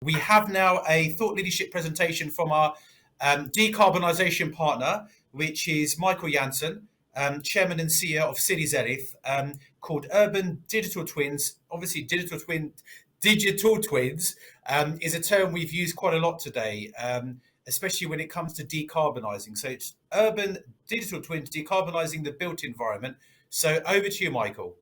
We have now a thought leadership presentation from our decarbonisation partner, which is Michael Jansen, Chairman and CEO of Cityzenith, called Urban Digital Twins. Obviously, digital twins is a term we've used quite a lot today, especially when it comes to decarbonising. So it's urban digital twins decarbonising the built environment. So over to you, Michael.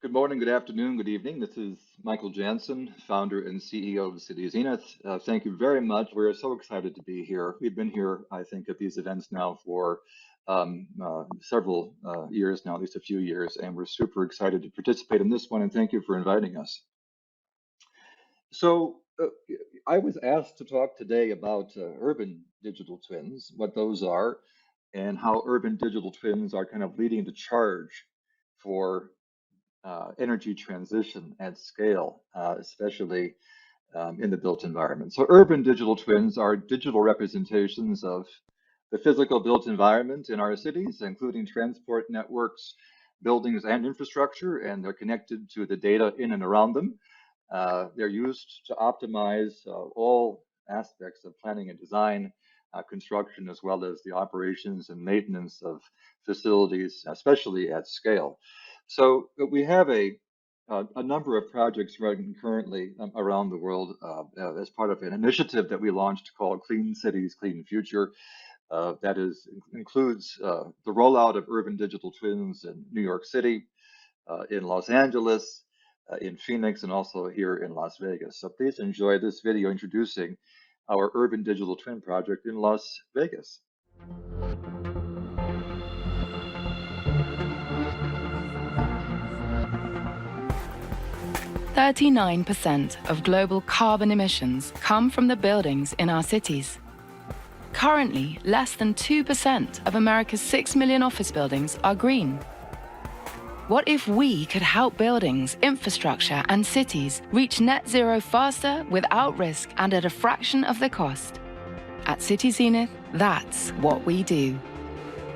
Good morning, good afternoon, good evening. This is Michael Jansen, founder and CEO of Cityzenith. Thank you very much. We're so excited to be here. We've been here, I think, at these events now for several years now, at least a few years, and we're super excited to participate in this one, and thank you for inviting us. So I was asked to talk today about urban digital twins, what those are, and how urban digital twins are kind of leading the charge for energy transition at scale, especially in the built environment. So urban digital twins are digital representations of the physical built environment in our cities, including transport networks, buildings, and infrastructure, and they're connected to the data in and around them. They're used to optimize all aspects of planning and design, construction, as well as the operations and maintenance of facilities, especially at scale. So we have a number of projects running currently around the world as part of an initiative that we launched called Clean Cities, Clean Future. That includes the rollout of urban digital twins in New York City, in Los Angeles, in Phoenix, and also here in Las Vegas. So please enjoy this video introducing our urban digital twin project in Las Vegas. 39% of global carbon emissions come from the buildings in our cities. Currently, less than 2% of America's 6 million office buildings are green. What if we could help buildings, infrastructure, and cities reach net zero faster, without risk, and at a fraction of the cost? At Cityzenith, that's what we do.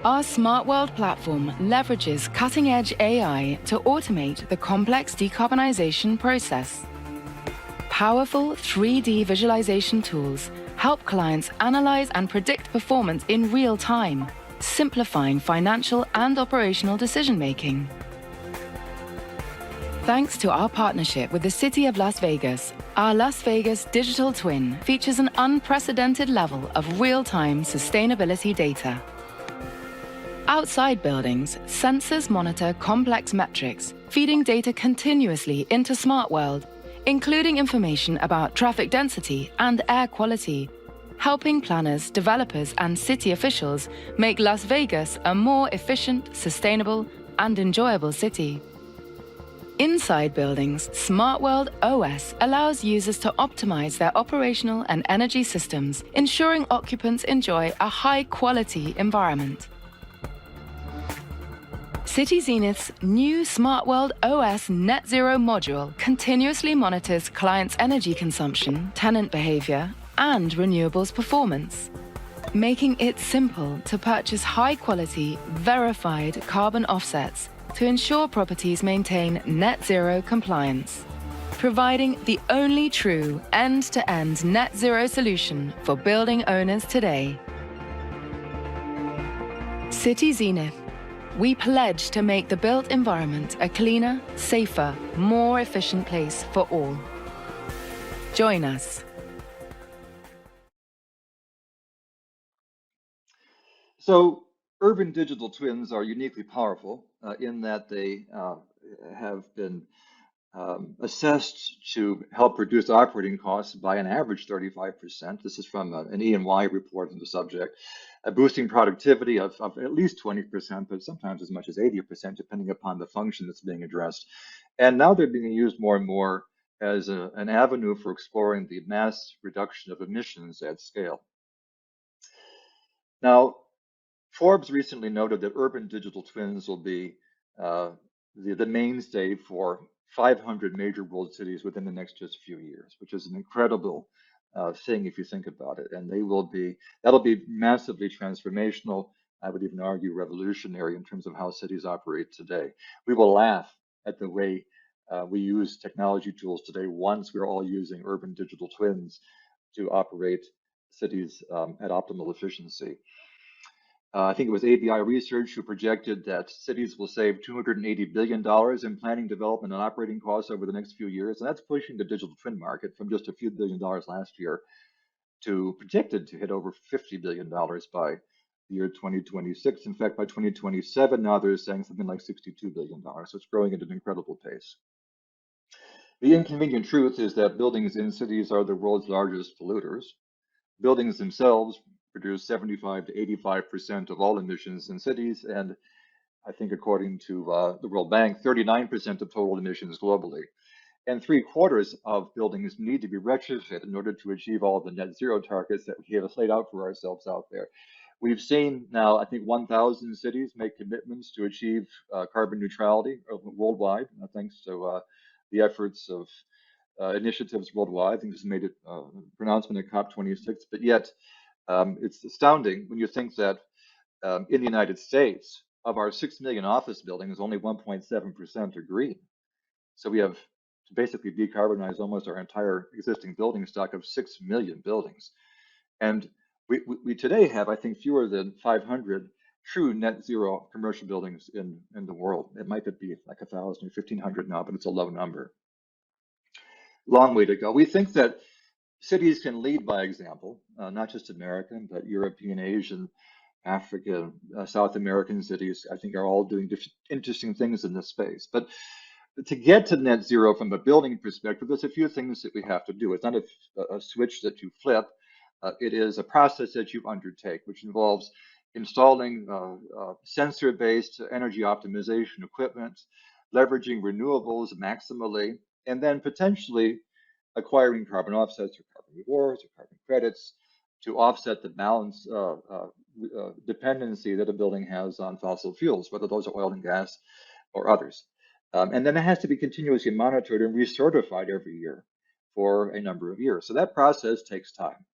Our Smart World platform leverages cutting-edge AI to automate the complex decarbonization process. Powerful 3D visualization tools help clients analyze and predict performance in real time, simplifying financial and operational decision-making. Thanks to our partnership with the City of Las Vegas, our Las Vegas digital twin features an unprecedented level of real-time sustainability data. Outside buildings, sensors monitor complex metrics, feeding data continuously into Smart World, including information about traffic density and air quality, helping planners, developers, and city officials make Las Vegas a more efficient, sustainable, and enjoyable city. Inside buildings, Smart World OS allows users to optimize their operational and energy systems, ensuring occupants enjoy a high-quality environment. Cityzenith's new Smart World OS Net Zero module continuously monitors clients' energy consumption, tenant behavior, and renewables performance, making it simple to purchase high-quality, verified carbon offsets to ensure properties maintain net zero compliance, providing the only true end-to-end net zero solution for building owners today. Cityzenith. We pledge to make the built environment a cleaner, safer, more efficient place for all. Join us. So urban digital twins are uniquely powerful in that they have been assessed to help reduce operating costs by an average 35%. This is from an E&Y report on the subject. Boosting productivity of at least 20%, but sometimes as much as 80%, depending upon the function that's being addressed. And now they're being used more and more as an avenue for exploring the mass reduction of emissions at scale. Now, Forbes recently noted that urban digital twins will be the mainstay for 500 major world cities within the next just few years, which is an incredible thing if you think about it. And that'll be massively transformational. I would even argue revolutionary in terms of how cities operate today. We will laugh at the way We use technology tools today. Once we're all using urban digital twins to operate cities at optimal efficiency. I think it was ABI Research who projected that cities will save $280 billion in planning, development, and operating costs over the next few years. And that's pushing the digital twin market from just a few $1 billion last year to projected to hit over $50 billion by the year 2026. In fact, by 2027, now they're saying something like $62 billion. So it's growing at an incredible pace. The inconvenient truth is that buildings in cities are the world's largest polluters. Buildings themselves produce 75 to 85% of all emissions in cities, and I think according to the World Bank, 39% of total emissions globally. And 3/4 of buildings need to be retrofit in order to achieve all the net zero targets that we have laid out for ourselves out there. We've seen now, I think, 1,000 cities make commitments to achieve carbon neutrality worldwide, thanks to the efforts of initiatives worldwide. I think this made it pronouncement at COP26, but yet it's astounding when you think that in the United States, of our 6 million office buildings, only 1.7% are green. So we have to basically decarbonize almost our entire existing building stock of 6 million buildings. And we today have, I think, fewer than 500 true net zero commercial buildings in the world. It might be like 1,000 or 1,500 now, but it's a low number. Long way to go. We think that cities can lead by example, not just American, but European, Asian, African, South American cities, I think, are all doing interesting things in this space. But to get to net zero from a building perspective, there's a few things that we have to do. It's not a switch that you flip. It is a process that you undertake, which involves installing sensor-based energy optimization equipment, leveraging renewables maximally, and then potentially acquiring carbon offsets or carbon rewards or carbon credits to offset the balance dependency that a building has on fossil fuels, whether those are oil and gas or others. And then it has to be continuously monitored and recertified every year for a number of years. So that process takes time.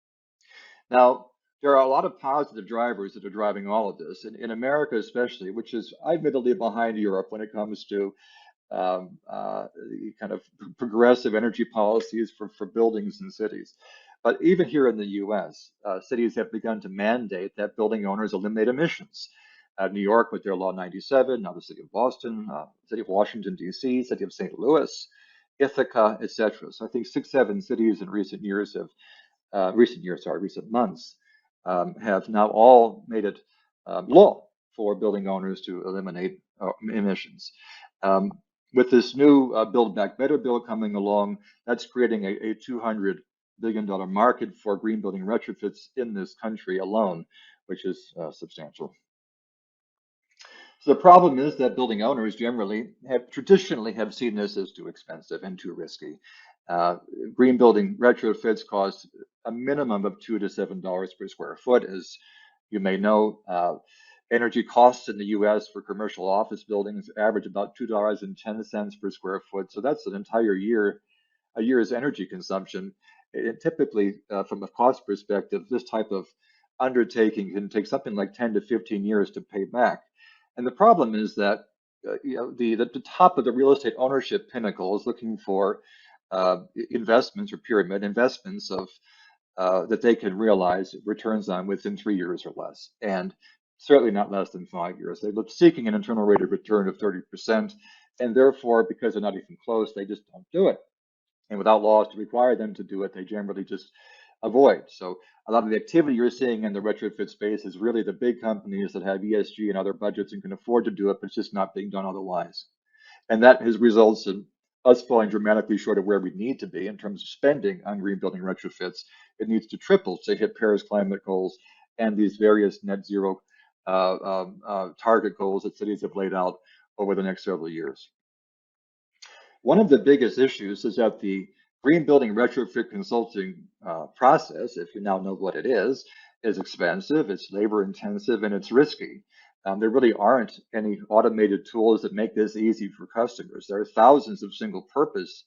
Now, there are a lot of positive drivers that are driving all of this, in America especially, which is admittedly behind Europe when it comes to the kind of progressive energy policies for buildings and cities. But even here in the US, cities have begun to mandate that building owners eliminate emissions. New York with their Law 97, now the city of Boston, city of Washington, D.C., city of St. Louis, Ithaca, etc. So I think 6, 7 cities in recent months have now all made it law for building owners to eliminate emissions. With this new Build Back Better bill coming along, that's creating a $200 billion market for green building retrofits in this country alone, which is substantial. So the problem is that building owners generally traditionally have seen this as too expensive and too risky. Green building retrofits cost a minimum of $2 to $7 per square foot. As you may know, energy costs in the US for commercial office buildings average about $2.10 per square foot. So that's an entire year, a year's energy consumption. It typically, from a cost perspective, this type of undertaking can take something like 10 to 15 years to pay back. And the problem is that the top of the real estate ownership pinnacle is looking for investments or pyramid investments of that they can realize returns on within 3 years or less, and certainly not less than 5 years. They look seeking an internal rate of return of 30%, and therefore, because they're not even close, they just don't do it. And without laws to require them to do it, they generally just avoid. So a lot of the activity you're seeing in the retrofit space is really the big companies that have ESG and other budgets and can afford to do it, but it's just not being done otherwise. And that has results in us falling dramatically short of where we need to be in terms of spending on green building retrofits. It needs to triple to hit Paris climate goals and these various net zero target goals that cities have laid out over the next several years. One of the biggest issues is that the green building retrofit consulting process, if you now know what it is expensive, it's labor intensive, and it's risky. There really aren't any automated tools that make this easy for customers. There are thousands of single purpose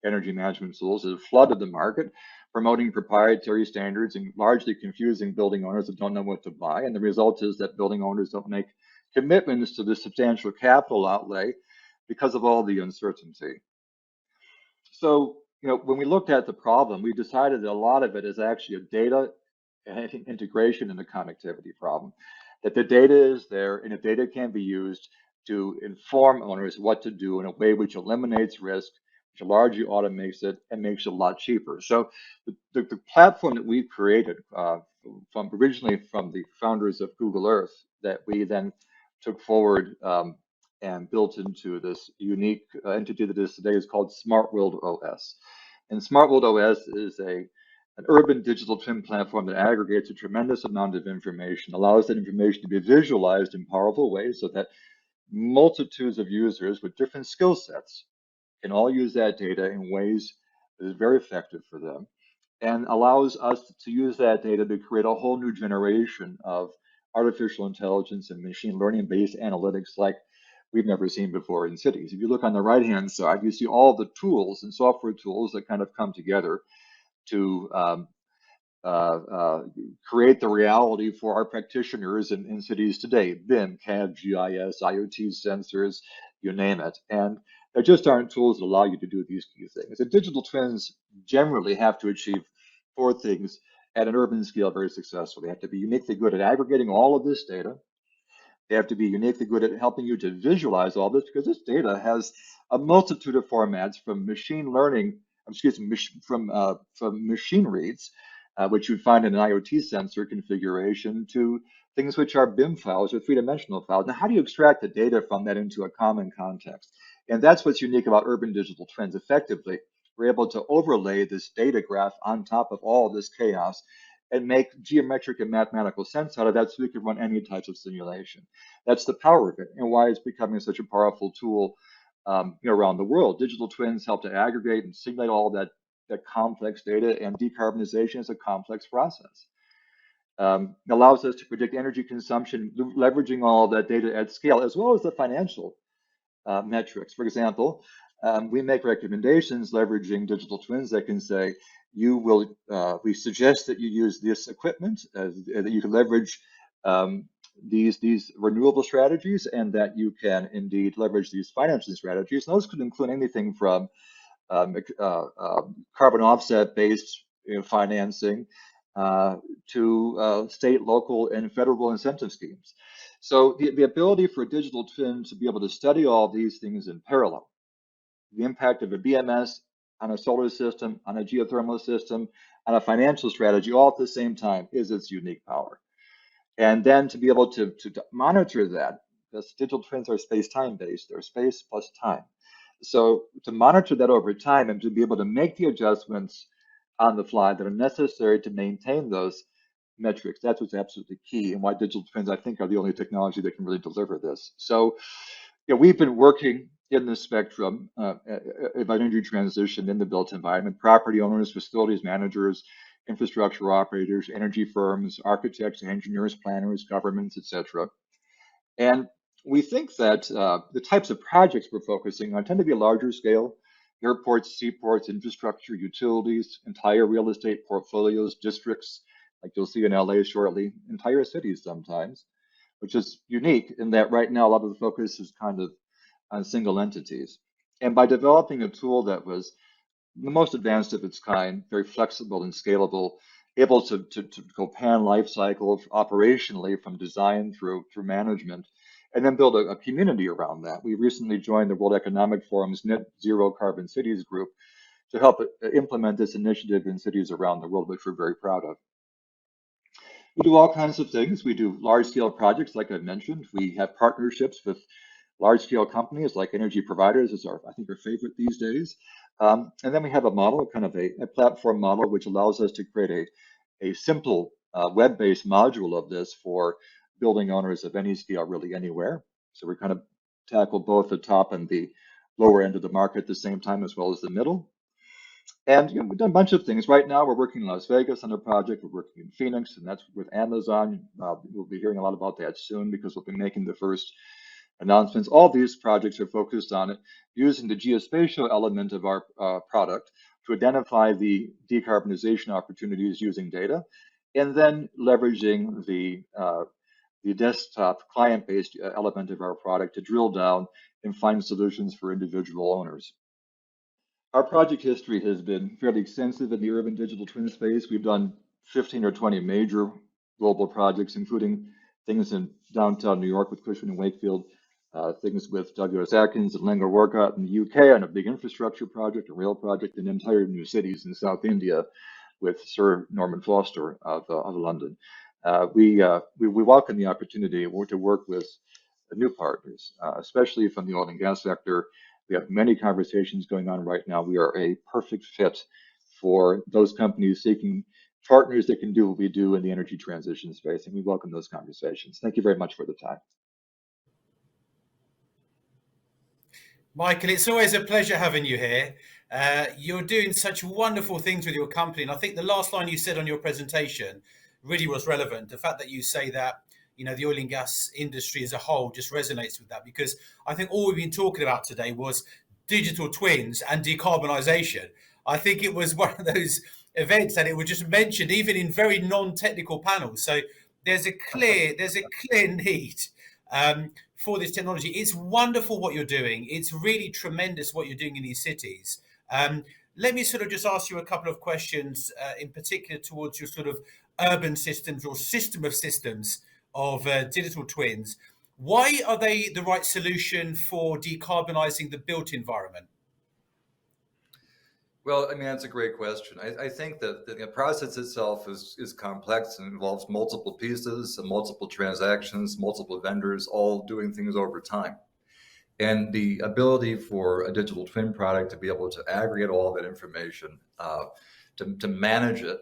energy management tools that have flooded the market, promoting proprietary standards and largely confusing building owners that don't know what to buy. And the result is that building owners don't make commitments to the substantial capital outlay because of all the uncertainty. So, when we looked at the problem, we decided that a lot of it is actually a data and integration and a connectivity problem. That the data is there and the data can be used to inform owners what to do in a way which eliminates risk, which largely automates it and makes it a lot cheaper. So the platform that we've created originally from the founders of Google Earth that we then took forward and built into this unique entity that is today is called Smart World OS. And Smart World OS is an urban digital twin platform that aggregates a tremendous amount of information, allows that information to be visualized in powerful ways so that multitudes of users with different skill sets can all use that data in ways that is very effective for them, and allows us to use that data to create a whole new generation of artificial intelligence and machine learning based analytics like we've never seen before in cities. If you look on the right-hand side, you see all the tools and software tools that kind of come together to create the reality for our practitioners in cities today: BIM, CAD, GIS, IoT sensors, you name it. And there just aren't tools that allow you to do these key things. The digital twins generally have to achieve four things at an urban scale very successfully. They have to be uniquely good at aggregating all of this data. They have to be uniquely good at helping you to visualize all this, because this data has a multitude of formats, from machine learning, excuse me, from machine reads, which you'd find in an IoT sensor configuration, to things which are BIM files or three-dimensional files. Now, how do you extract the data from that into a common context? And that's what's unique about urban digital twins. Effectively, we're able to overlay this data graph on top of all this chaos and make geometric and mathematical sense out of that, so we can run any types of simulation. That's the power of it, and why it's becoming such a powerful tool around the world. Digital twins help to aggregate and simulate all that complex data, and decarbonization is a complex process. It allows us to predict energy consumption, leveraging all that data at scale, as well as the financial metrics. For example, we make recommendations leveraging digital twins that can say, we suggest that you use this equipment, that you can leverage these renewable strategies, and that you can indeed leverage these financing strategies. And those could include anything from carbon offset based financing to state, local, and federal incentive schemes. So the ability for a digital twin to be able to study all these things in parallel, the impact of a BMS on a solar system, on a geothermal system, on a financial strategy, all at the same time, is its unique power. And then to be able to monitor that, because digital twins are space-time based, they're space plus time. So to monitor that over time and to be able to make the adjustments on the fly that are necessary to maintain those metrics, that's what's absolutely key, and why digital twins, I think, are the only technology that can really deliver this. So we've been working in the spectrum of energy transition in the built environment: property owners, facilities managers, infrastructure operators, energy firms, architects, engineers, planners, governments, etc. And we think that the types of projects we're focusing on tend to be larger scale: airports, seaports, infrastructure, utilities, entire real estate portfolios, districts, like you'll see in LA shortly, entire cities sometimes, which is unique in that right now a lot of the focus is kind of on single entities. And by developing a tool that was the most advanced of its kind, very flexible and scalable, able to go pan life cycle operationally from design through management, and then build a community around that. We recently joined the World Economic Forum's Net Zero Carbon Cities group to help implement this initiative in cities around the world, which we're very proud of. We do all kinds of things. We do large-scale projects, like I mentioned. We have partnerships with large-scale companies like energy providers, is I think our favorite these days. And then we have a model, kind of a platform model, which allows us to create a simple web-based module of this for building owners of any scale, really anywhere. So we kind of tackle both the top and the lower end of the market at the same time, as well as the middle. And we've done a bunch of things. Right now, we're working in Las Vegas on a project. We're working in Phoenix, and that's with Amazon. We'll be hearing a lot about that soon, because we'll be making the first announcements. All these projects are focused on using the geospatial element of our product to identify the decarbonization opportunities using data, and then leveraging the desktop client-based element of our product to drill down and find solutions for individual owners. Our project history has been fairly extensive in the urban digital twin space. We've done 15 or 20 major global projects, including things in downtown New York with Cushman and Wakefield, things with W.S. Atkins and Langer Workout in the UK on a big infrastructure project, a rail project, and entire new cities in South India with Sir Norman Foster of London. We welcome the opportunity to work with new partners, especially from the oil and gas sector. We have many conversations going on right now. We are a perfect fit for those companies seeking partners that can do what we do in the energy transition space, and we welcome those conversations. Thank you very much for the time. Michael, it's always a pleasure having you here. You're doing such wonderful things with your company, and I think the last line you said on your presentation really was relevant. The fact that you say that, you know, the oil and gas industry as a whole just resonates with that, because I think all we've been talking about today was digital twins and decarbonisation. I think it was one of those events that it was just mentioned even in very non-technical panels. So there's a clear need for this technology. It's wonderful what you're doing. It's really tremendous what you're doing in these cities. Let me sort of just ask you a couple of questions in particular towards your sort of urban systems or system of systems of digital twins. Why are they the right solution for decarbonising the built environment? Well, I mean, that's a great question. I think that the process itself is complex and involves multiple pieces and multiple transactions, multiple vendors, all doing things over time. And the ability for a digital twin product to be able to aggregate all that information, to manage it,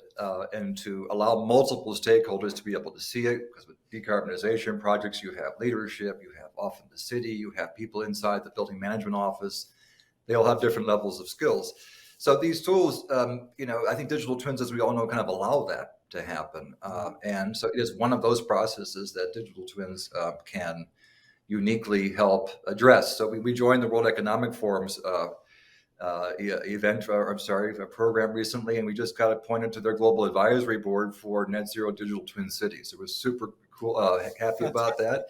and to allow multiple stakeholders to be able to see it, because with decarbonization projects, you have leadership, you have often the city, you have people inside the building management office. They all have different levels of skills. So these tools, I think digital twins, as we all know, kind of allow that to happen. And so it is one of those processes that digital twins can uniquely help address. So we joined the World Economic Forum's program recently, and we just got appointed to their global advisory board for net zero digital twin cities. It was super cool, happy about that.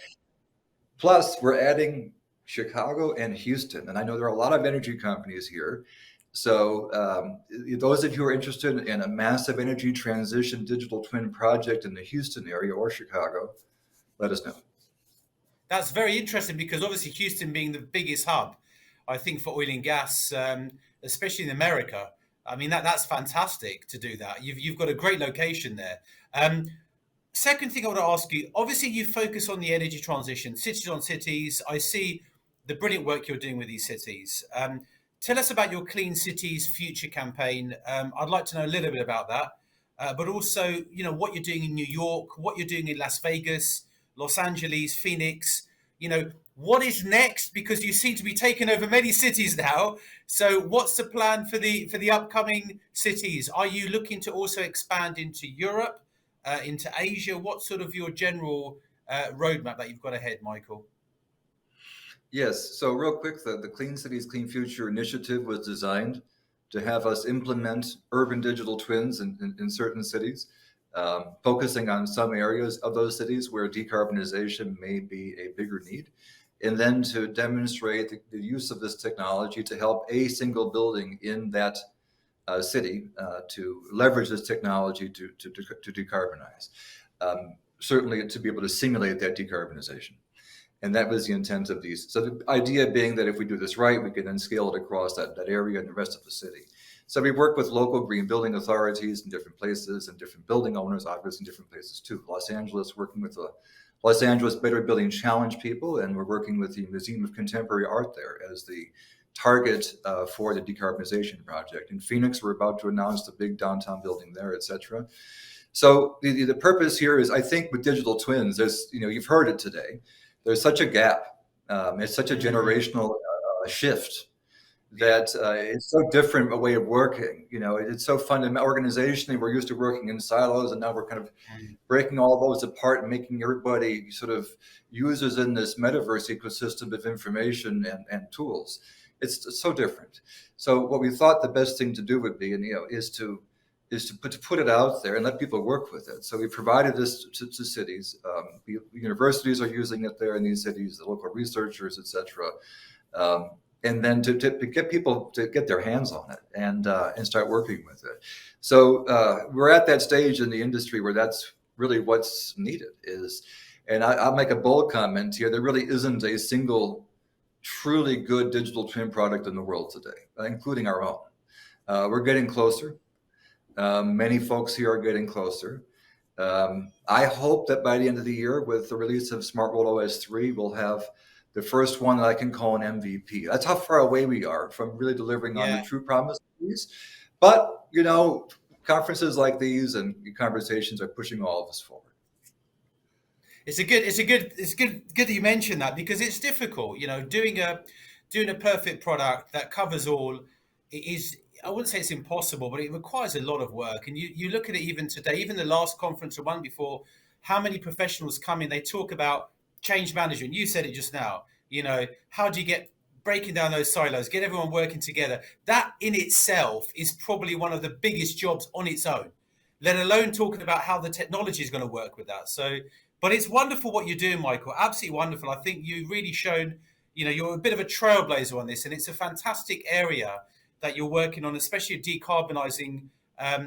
Plus, we're adding Chicago and Houston, and I know there are a lot of energy companies here. So those of you who are interested in a massive energy transition digital twin project in the Houston area or Chicago, let us know. That's very interesting, because obviously Houston being the biggest hub, I think, for oil and gas, especially in America. I mean, that's fantastic to do that. You've got a great location there. Second thing I want to ask you, obviously you focus on the energy transition, cities on cities. I see the brilliant work you're doing with these cities. Tell us about your Clean Cities Future campaign. I'd like to know a little bit about that, but also, what you're doing in New York, what you're doing in Las Vegas, Los Angeles, Phoenix. What is next? Because you seem to be taking over many cities now. So what's the plan for the upcoming cities? Are you looking to also expand into Europe, into Asia? What's sort of your general roadmap that you've got ahead, Michael? Yes. So real quick, the Clean Cities, Clean Future initiative was designed to have us implement urban digital twins in certain cities, focusing on some areas of those cities where decarbonization may be a bigger need, and then to demonstrate the use of this technology to help a single building in that city to leverage this technology to decarbonize. Certainly to be able to simulate that decarbonization. And that was the intent of these. So the idea being that if we do this right, we can then scale it across that area and the rest of the city. So we work with local green building authorities in different places and different building owners, obviously in different places too. Los Angeles, working with the Los Angeles Better Building Challenge people, and we're working with the Museum of Contemporary Art there as the target for the decarbonization project. In Phoenix, we're about to announce the big downtown building there, et cetera. So the purpose here is, I think with digital twins, there's, you've heard it today, there's such a gap. It's such a generational shift that it's so different a way of working. It's so fundamental. Organizationally, we're used to working in silos, and now we're kind of breaking all those apart and making everybody sort of users in this metaverse ecosystem of information and tools. It's so different. So what we thought the best thing to do would be, is to put it out there and let people work with it. So we provided this to cities. Universities are using it there in these cities, the local researchers, et cetera. and then to get people to get their hands on it and start working with it. So we're at that stage in the industry where that's really what's needed is, and I'll make a bold comment here, there really isn't a single truly good digital twin product in the world today, including our own. We're getting closer. Many folks here are getting closer. I hope that by the end of the year, with the release of Smart World OS 3, we'll have the first one that I can call an MVP. That's how far away we are from really delivering on the true promises. But, you know, conferences like these and conversations are pushing all of us forward. It's good that you mentioned that, because it's difficult, you know, doing a perfect product that covers all is, I wouldn't say it's impossible, but it requires a lot of work. And you look at it even today, even the last conference or one before, how many professionals come in, they talk about change management. You said it just now, you know, how do you get breaking down those silos, get everyone working together? That in itself is probably one of the biggest jobs on its own, let alone talking about how the technology is going to work with that. So, but it's wonderful what you're doing, Michael. Absolutely wonderful. I think you've really shown, you know, you're a bit of a trailblazer on this, and it's a fantastic area that you're working on, especially decarbonizing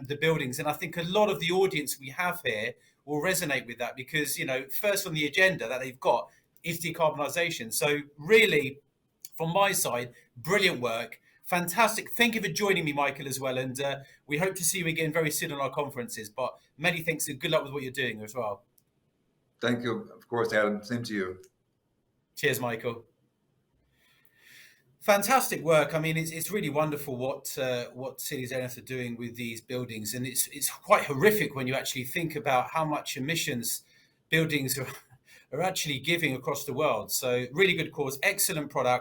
the buildings. And I think a lot of the audience we have here will resonate with that, because, you know, first on the agenda that they've got is decarbonization. So really, from my side, brilliant work. Fantastic. Thank you for joining me, Michael, as well. And we hope to see you again very soon on our conferences. But many thanks and good luck with what you're doing as well. Thank you. Of course, Adam. Same to you. Cheers, Michael. Fantastic work. I mean, it's really wonderful what Cityzenith are doing with these buildings, and it's quite horrific when you actually think about how much emissions buildings are actually giving across the world. So really good cause, excellent product.